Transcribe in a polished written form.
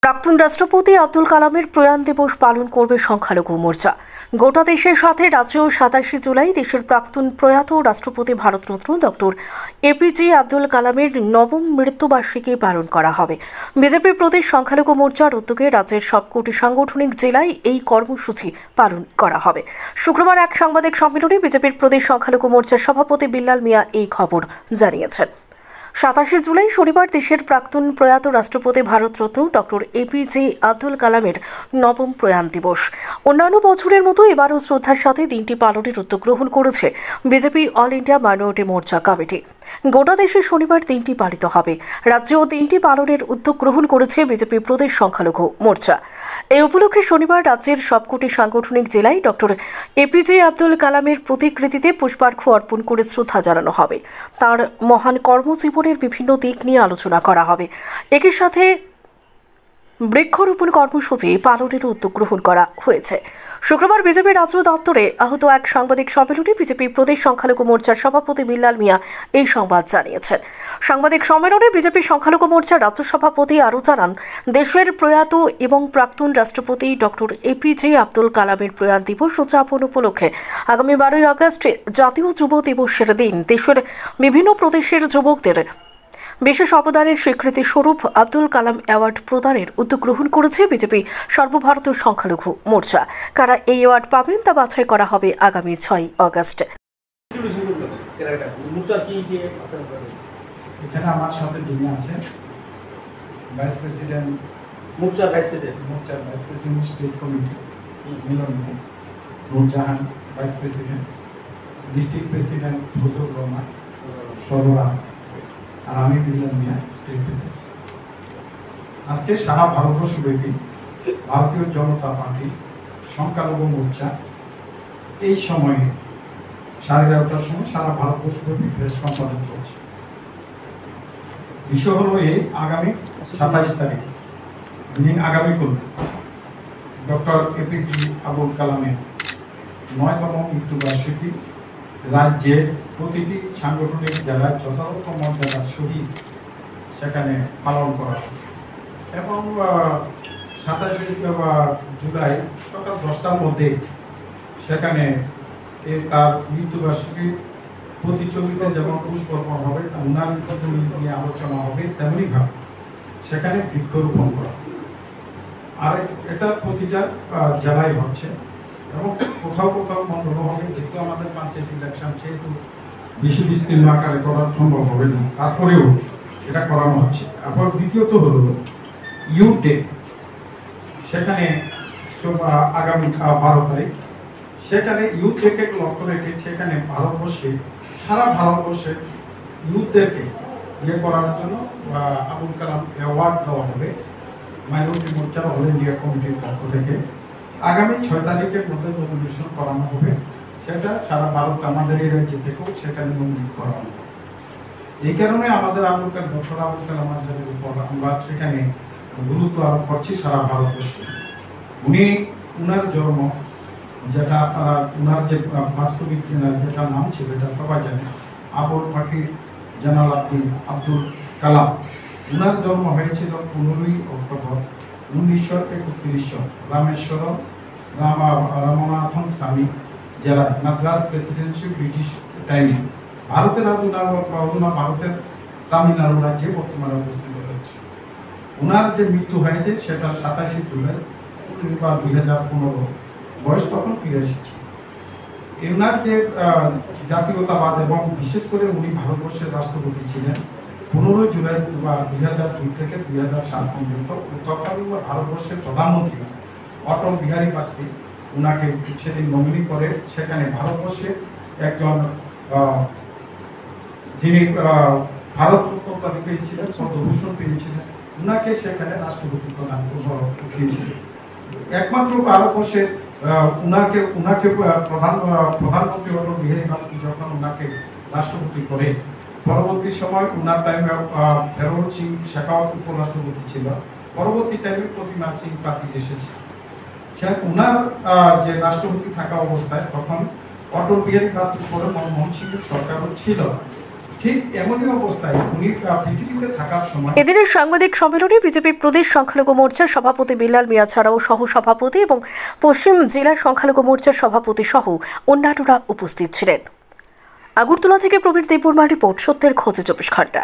প্রাক্তন রাষ্ট্রপতি আব্দুল কালামের প্রয়াণ দিবস পালন করবে সংখ্যালঘু মোর্চা। গোটা দেশের সাথে রাজ্যেও 27 জুলাই দেশের প্রাক্তন প্রয়াত রাষ্ট্রপতি ভারতরত্ন ডক্টর এপিজে আব্দুল কালামের নবম মৃত্যুবার্ষিকী পালন করা হবে। বিজেপির প্রদেশ সংখ্যালঘু মোর্চার উদ্যোগে রাজ্যের সবকটি সাংগঠনিক জেলায় এই কর্মসূচি পালন করা হবে। শুক্রবার এক সাংবাদিক সম্মেলনে বিজেপির প্রদেশ সংখ্যালঘু মোর্চার সভাপতি বিল্লাল মিয়া এই খবর জানিয়েছেন। 27 জুলাই শনিবার দেশের প্রাক্তন প্রয়াত রাষ্ট্রপতি ভারতরত্ন ডক্টর এপিজে আব্দুল কালামের নবম প্রয়াণ দিবস। অন্যান্য বছরের মতো এবারও শ্রদ্ধার সাথে দিনটি পালনের উদ্যোগ গ্রহণ করেছে বিজেপি অল ইন্ডিয়া মাইনরিটি মোর্চা কমিটি। গোটা দেশে শনিবার দিনটি পালিত হবে। রাজ্যেও দিনটি পালনের উদ্যোগ গ্রহণ করেছে বিজেপি প্রদেশ সংখ্যালঘু মোর্চা। এই উপলক্ষে শনিবার রাজ্যের সবকটি সাংগঠনিক জেলায় ডক্টর এপিজে আব্দুল কালামের প্রতিকৃতিতে পুষ্পার্ঘ্য অর্পণ করে শ্রদ্ধা জানানো হবে। তাঁর মহান কর্মজীবনের বিভিন্ন দিক নিয়ে আলোচনা করা হবে। একই সাথে বৃক্ষরোপণ কর্মসূচি পালনের উদ্যোগ গ্রহণ করা হয়েছে। শুক্রবার বিজেপি রাজ্য দপ্তরে আহত এক সাংবাদিক সম্মেলনে বিজেপি প্রদেশ সংখ্যালঘু মোর্চার সভাপতি বিল্লাল মিয়া এই সংবাদ জানিয়েছেন। সাংবাদিক সম্মেলনে বিজেপি সংখ্যালঘু মোর্চার রাজ্য সভাপতি আরও জানান, দেশের প্রয়াত এবং প্রাক্তন রাষ্ট্রপতি ডক্টর এপিজে আব্দুল কালামের প্রয়াণ দিবস উদযাপন উপলক্ষে আগামী 12 আগস্ট জাতীয় যুব দিবসের দিন দেশের বিভিন্ন প্রদেশের যুবকদের বিশেষ অবদানের স্বীকৃতি স্বরূপ আব্দুল কালাম অ্যাওয়ার্ড প্রদানের উদ্যোগ গ্রহণ করেছে বিজেপি সর্বভারতীয় সংখ্যালঘু মোর্চা। কারা এই অ্যাওয়ার্ড পাবেন তা বাছাই করা হবে আগামী 6 আগস্ট। এখানে আমার সাথে যিনি আছেন vice president state committee Milon Nurjahan, vice president district president Fazlur Rahman সরোরা, আর আমি বিল্লাল মিয়া স্টেট প্রেসিডেন্ট। আজকে সারা ভারতবর্ষব্যাপী ভারতীয় জনতা পার্টি সংখ্যালঘু মোর্চা এই সময়ে 11:30টার সময় সারা ভারতবর্ষব্যাপী প্রেস কনফারেন্স চলছে। বিষয় হলো এই আগামী 27 তারিখ আগামীকাল ডক্টর এপিজে আব্দুল কালামের 9তম মৃত্যুবার্ষিকী রাজ্যের প্রতিটি সাংগঠনিক জেলায় যথাযথ মর্যাদার সহিত সেখানে পালন করা হবে এবং 27 জুলাই সকাল 10টার মধ্যে সেখানে তার মৃত্যুবার্ষিকী প্রতিযোগিতা যেমন পুষ্পার্পণ হবে, উনার জীবনী নিয়ে আলোচনা হবে, তেমনিভাবে সেখানে বৃক্ষরোপণ করা হবে। আর এটা প্রতিটা জেলায় হচ্ছে এবং কোথাও কোথাও মন্ডল হবে, যেহেতু আমাদের পঞ্চায়েত ইলেকশন সেহেতু বেশি বিস্তীর্ণ আকারে করা সম্ভব হবে না, তারপরেও এটা করানো হচ্ছে। আবার দ্বিতীয়ত হলো ইউথ ডে, সেখানে আগামী 12 তারিখ সেখানে ইউথ ডেকে লক্ষ্য রেখে সেখানে সারা ভারতবর্ষে ইউথদেরকে করার জন্য আব্দুল কালাম অ্যাওয়ার্ড দেওয়া হবে মাইনরিটি মোর্চার অল ইন্ডিয়া কমিটির পক্ষ থেকে। আগামী 6 তারিখের মধ্যে নমিনেশন করানো হবে, সেটা সারা ভারত আমাদের এই রাজ্য থেকেও সেখানে নমিনেট করানো হবে। এই কারণে আমাদের ডক্টর আব্দুল কালাম আজাদের উপর আমরা সেখানে গুরুত্ব আরোপ করছি সারা ভারতবর্ষে। উনার জন্ম যেটা উনার যে বাস্তবিক যেটা নাম ছিল এটা সবাই জানে, আবুল পাখির জানাল আব্দুল কালাম। উনার জন্ম হয়েছিল 15 অক্টোবর 1931 রামেশ্বরম রামনাথন স্বামী জেলায়, মাদ্রাস প্রেসিডেন্সি, ব্রিটিশ টাইমে। ভারতের ভারতের তামিলনাড়ু রাজ্যে বর্তমানে অবস্থিত রয়েছে। উনার যে মৃত্যু হয়েছে সেটা 27 জুলাই 2015, বয়স তখন 83 ছিল। উনার যে জাতীয়তাবাদ এবং বিশেষ করে উনি ভারতবর্ষের রাষ্ট্রপতি ছিলেন 15 জুলাই 2002 থেকে 2007 পর্যন্ত। তখন ভারতবর্ষের প্রধানমন্ত্রী অটল বিহারী বাজপেয়ী উনাকে সেদিন নমিনি করে সেখানে ভারতবর্ষে একজন যিনি ভারতরত্ন উপাধি পেয়েছিলেন, পদ্মভূষণ পেয়েছিলেন, উনাকে সেখানে রাষ্ট্রপতি প্রদান উঠিয়েছিলেন। একমাত্র ভারতবর্ষের উনাকে প্রধানমন্ত্রী অটল বিহারী বাজপেয়ী যখন উনাকে রাষ্ট্রপতি করে, পরবর্তী সময় উনার টাইমে ফেরোজ সিং শেখাওয়াত উপরাষ্ট্রপতি ছিল, পরবর্তী টাইমে প্রতিমা সিং পাতিল এসেছে। উনার যে রাষ্ট্রপতি থাকা অবস্থায় তখন অটল বিহারী বাজপেয়ী পরে মনমোহন সিংয়ের সরকারও ছিল। ঠিক এমনই অবস্থায় উনি পৃথিবীতে থাকার সময় এদিনের সাংবাদিক সম্মেলনে বিজেপি প্রদেশ সংখ্যালঘু মোর্চার সভাপতি বিল্লাল মিয়া ছাড়াও সহ সভাপতি এবং পশ্চিম জেলা সংখ্যালঘু মোর্চার সভাপতি সহ অন্যান্যরা উপস্থিত ছিলেন। আগরতলা থেকে প্রবীর দেববর্মা রিপোর্ট, সত্যের খোঁজে 24 ঘন্টা।